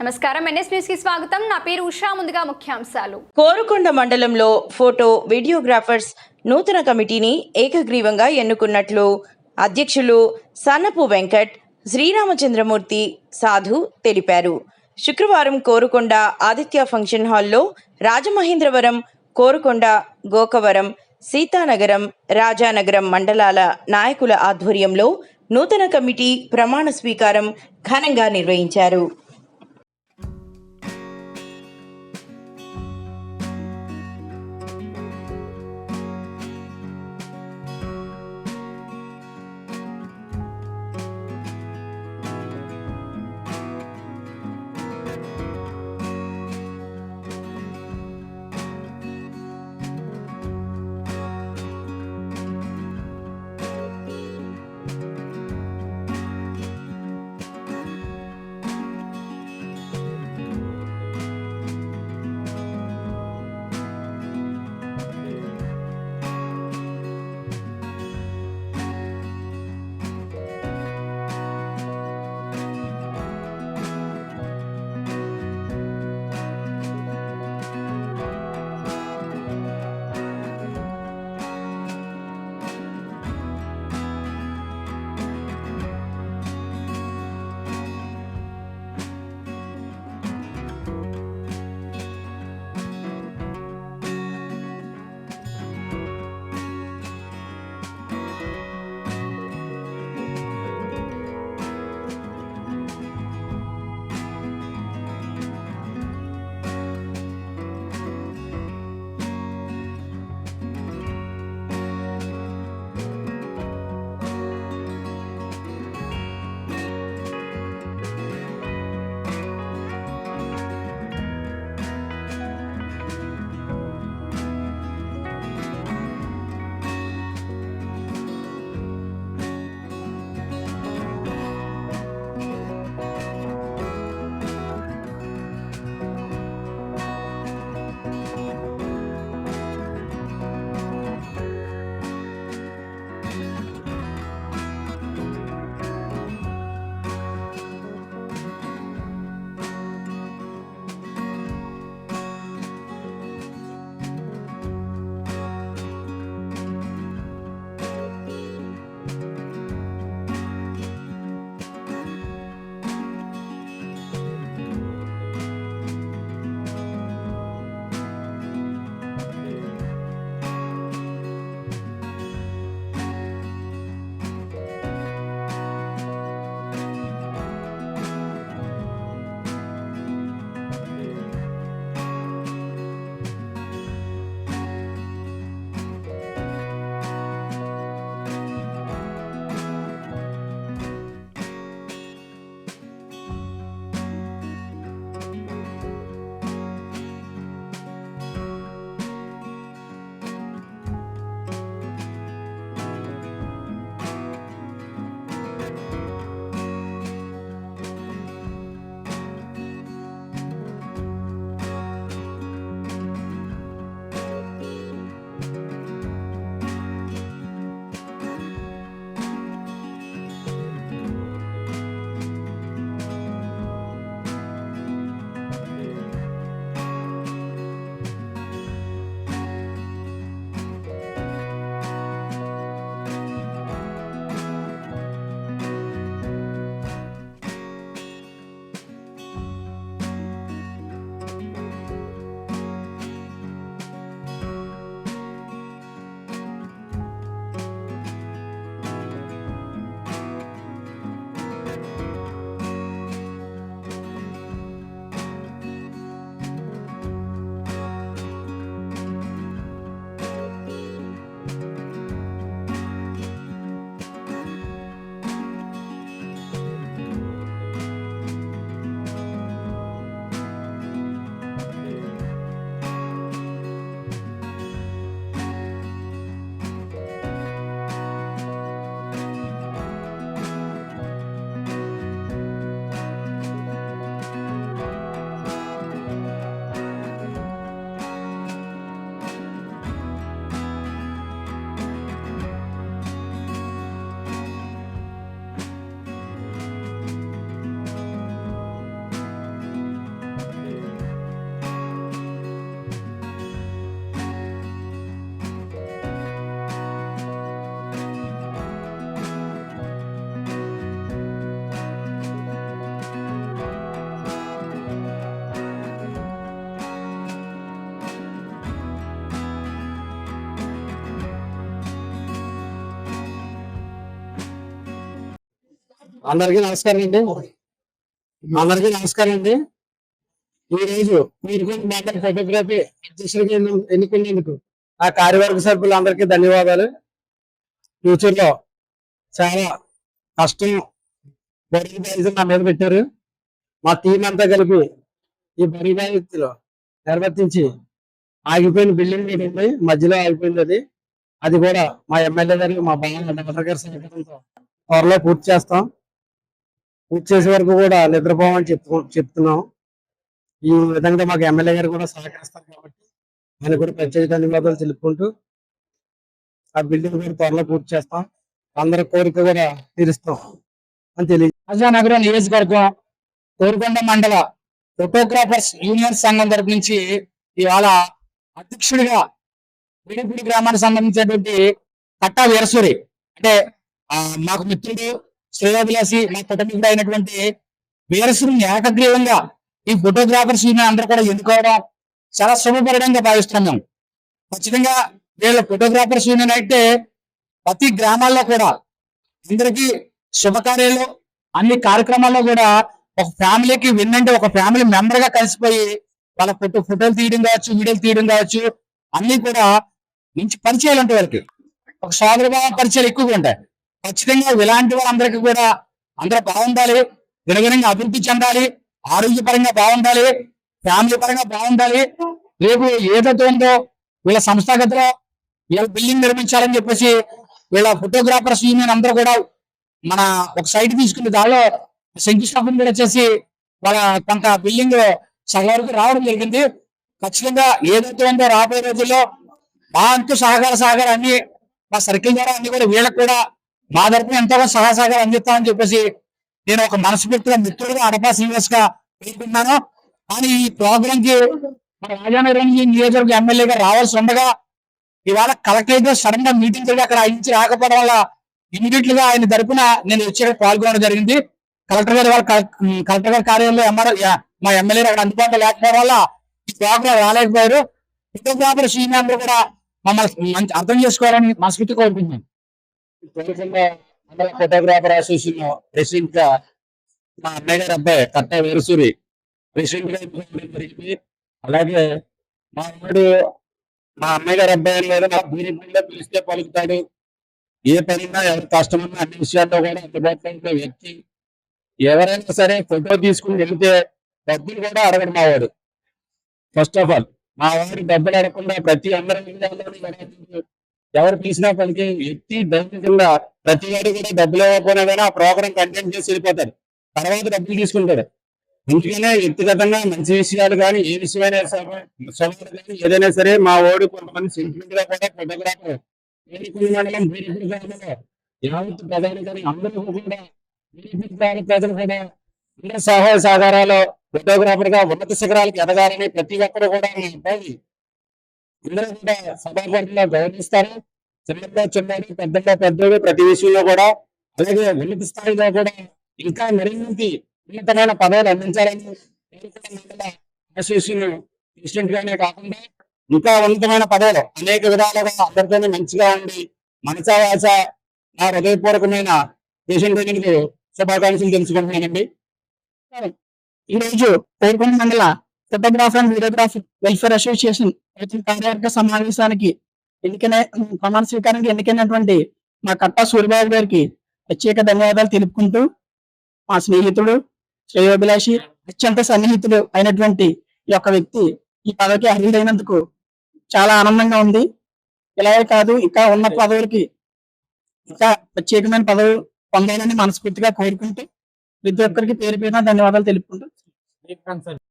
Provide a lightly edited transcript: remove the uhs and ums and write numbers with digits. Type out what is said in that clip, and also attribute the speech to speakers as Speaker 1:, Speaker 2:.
Speaker 1: నమస్కారం, NS news కి స్వాగతం. నా పేరు ఉషా. ముందుగా ముఖ్యాంశాలు.
Speaker 2: కోరుకొండ మండలంలో ఫోటో వీడియోగ్రాఫర్స్ నూతన కమిటీని ఏకగ్రీవంగా ఎన్నుకున్నట్లు అధ్యక్షులు సన్నపు వెంకట్, శ్రీరామచంద్రమూర్తి, సాధు తెలిపారు. శుక్రవారం కోరుకొండ ఆదిత్య ఫంక్షన్ హాల్లో రాజమహేంద్రవరం, కోరుకొండ, గోకవరం, సీతానగరం, రాజానగరం మండలాల నాయకుల ఆధ్వర్యంలో నూతన కమిటీ ప్రమాణ స్వీకారం ఘనంగా నిర్వహించారు.
Speaker 3: అందరికీ నమస్కారం అండి. అందరికీ నమస్కారం అండి. ఈ రోజు మీరు మాట్లాడే ఫోటోగ్రఫీ అధ్యక్షుడిగా ఎన్నుకునేందుకు ఆ కార్యవర్గ సభ్యులందరికీ ధన్యవాదాలు. ఫ్యూచర్ లో చాలా కష్టం బరువు బాధ్యత నా మీద పెట్టారు. మా టీం అంతా కలిపి ఈ బరువు బాధ్యతలో నిర్వర్తించి ఆగిపోయిన బిల్డింగ్ ఒకటి ఉంది, మధ్యలో ఆగిపోయింది. అది కూడా మా ఎమ్మెల్యే గారు మా బాగా డాక్టర్ గారి సహకారంతో త్వరలో పూర్తి చేస్తాం. పూర్తి చేసే వరకు కూడా నిద్రపోవని చెప్తున్నాం. ఈ విధంగా మాకు ఎమ్మెల్యే గారు కూడా సహకరిస్తారు కాబట్టి ఆయన కూడా ప్రత్యేక ధన్యవాదాలు తెలుపుకుంటూ ఆ బిల్డింగ్ కూడా త్వరలో పూర్తి చేస్తాం. అందరి కోరిక కూడా తీరుస్తాం అని తెలియదు.
Speaker 4: అజానగరం నియోజకవర్గం కోరుకొండ మండల ఫోటోగ్రాఫర్స్ యూనియన్ సంఘం తరపు నుంచి ఇవాళ అధ్యక్షుడిగా విడిపూడి గ్రామానికి సంబంధించినటువంటి కట్టా వీరసూరి అంటే మాకు మిత్రుడు శ్రేయోభిలాషి మా కుటుంబీకుడు అయినటువంటి వీరసూరిని ఏకగ్రీవంగా ఈ ఫోటోగ్రాఫర్స్ యూనియన్ అందరూ కూడా ఎన్నుకోవడం చాలా శుభపరిణంగా భావిస్తున్నాం. ఖచ్చితంగా వీళ్ళ ఫోటోగ్రాఫర్స్ యూనియన్ అయితే ప్రతి గ్రామాల్లో కూడా అందరికీ శుభకార్యాలు అన్ని కార్యక్రమాల్లో కూడా ఒక ఫ్యామిలీకి విన్నంటే ఒక ఫ్యామిలీ మెంబర్ గా కలిసిపోయి వాళ్ళ ఫోటోలు తీయడం కావచ్చు, వీడియోలు తీయడం కావచ్చు, అన్ని కూడా మంచి పరిచయాలు ఉంటాయి. వాళ్ళకి ఒక సోదరభావ పరిచయాలు ఎక్కువగా ఉంటాయి. ఖచ్చితంగా ఇలాంటి వాళ్ళందరికీ కూడా అందరూ బాగుండాలి, దినదినంగా అభివృద్ధి చెందాలి, ఆరోగ్యపరంగా బాగుండాలి, ఫ్యామిలీ పరంగా బాగుండాలి. రేపు ఏదైతే ఉందో వీళ్ళ సంస్థాగతలో వీళ్ళ బిల్డింగ్ నిర్మించాలని చెప్పేసి వీళ్ళ ఫోటోగ్రాఫర్స్ యూనియన్ అందరూ కూడా మన ఒక సైట్ తీసుకుని దానిలో శంకుస్థాపన కూడా చేసి వాళ్ళ కొంత బిల్డింగ్ సగం వరకు రావడం జరిగింది. ఖచ్చితంగా ఏదైతే ఉందో రాబోయే రోజుల్లో మా అంటూ సహకారం అన్ని మా సర్కిల్ ద్వారా అన్ని కూడా వీళ్ళకి కూడా మా తరపున ఎంతగా సహకారం అందిస్తామని చెప్పేసి నేను ఒక మనస్ఫూర్తిగా మిత్రుడుగా అడపా శ్రీనివాస్ గా పేర్కొన్నాను. కానీ ఈ ప్రోగ్రామ్ కి మన రాజానగరం నియోజకవర్గ ఎమ్మెల్యే గారు రావాల్సి ఉండగా ఇవాళ కలెక్టరేట్ సడన్ గా మీటింగ్ జరిగి అక్కడ ఆయన రాకపోవడం వల్ల ఇమీడియట్ గా ఆయన తరపున నేను వచ్చి పాల్గొనడం జరిగింది. కలెక్టర్ గారు కలెక్టర్ గారి కార్యాలయంలో మా ఎమ్మెల్యే అక్కడ అందుబాటులో లేకపోవడం వల్ల ఈ ప్రోగ్రాం రాలేకపోయారు. ఫోటోగ్రాఫర్ యూనియన్ అందరూ కూడా మమ్మల్ని మంచి అర్థం చేసుకోవాలని మనస్ఫూర్తి కోరుకుంటున్నాను. ఫోటోగ్రాఫర్ అసోసియేషన్ ప్రెసిడెంట్ గా మా అన్నయ్య గారి అబ్బాయి కట్టా వీరసూరి ప్రెసిడెంట్ గా జరిగింది. అలాగే మా అన్నయ్య గారి అబ్బాయి లేదా నా బీరిలో పిలిస్తే పలుకుతాడు. ఏ పనినా ఎవరు కష్టమన్నా అన్ని విషయాల్లో కూడా అందుబాటులో ఉండే వ్యక్తి. ఎవరైనా సరే ఫోటో తీసుకుని వెళితే డబ్బులు కూడా అడగడు మావాడు. ఫస్ట్ ఆఫ్ ఆల్ మా వాడు డబ్బులు అడగకుండా ప్రతి అందరి ఎవరు తీసినా పనికి వ్యక్తి ధైర్యంగా ప్రతి వాడు కూడా డబ్బులు ఇవ్వకపోయినా కానీ ఆ ప్రోగ్రాం కంటెంట్ చేసి వెళ్ళిపోతాడు. తర్వాత డబ్బులు తీసుకుంటాడు. అందుకనే వ్యక్తిగతంగా మంచి విషయాలు కానీ ఏ విషయమైనా కానీ ఏదైనా సరే మా వాడు కొంతమంది సెంటిమెంట్ గా కూడా ఫోటోగ్రాఫర్ మండలం బీరిపూడి గ్రామంలో యావత్ ప్రధాని కానీ అందరూ కూడా ప్రజలు కూడా అందరి సహాయ సహకారాలు ఫోటోగ్రాఫర్ గా ఉన్నత శిఖరాలకు ఎదగాలని ప్రతి ఒక్కరు కూడా మీ అబ్బాయి అందరూ కూడా సభాపతిలో గౌరవిస్తారు. చిన్నడు పెద్దోడు ప్రతి విషయంలో కూడా అలాగే ఉన్నత స్థాయిలో కూడా ఇంకా మరింత ఉన్నతమైన పదవులు అందించాలని అసోసియేషన్ ప్రెసిడెంట్ గానే కాకుండా ఇంకా ఉన్నతమైన పదవులు అనేక విధాలుగా అందరితోనే మంచిగా ఉండి మనసా వాస నా హృదయపూర్వకమైన పేషెంట్ శుభాకాంక్షలు తెలుసుకుంటున్నానండి. ఈరోజు కోరుకొండ మండల photographer and videographer welfare association కార్యవర్గ సమావేశానికి ప్రమాణ స్వీకారానికి ఎన్నికైనటువంటి మా కట్టా సూర్యబాబు గారికి ప్రత్యేక ధన్యవాదాలు తెలుపుకుంటూ మా స్నేహితుడు శ్రేయోభిలాషి అత్యంత సన్నిహితుడు అయినటువంటి ఈ యొక్క వ్యక్తి ఈ పదవికి అర్హుడైనందుకు చాలా ఆనందంగా ఉంది. ఇలాగే కాదు ఇంకా ఉన్న పదవులకి ఇంకా ప్రత్యేకమైన పదవి పొందాలని మనస్ఫూర్తిగా కోరుకుంటూ ప్రతి ఒక్కరికి పేరు పేరున ధన్యవాదాలు తెలుపుకుంటూ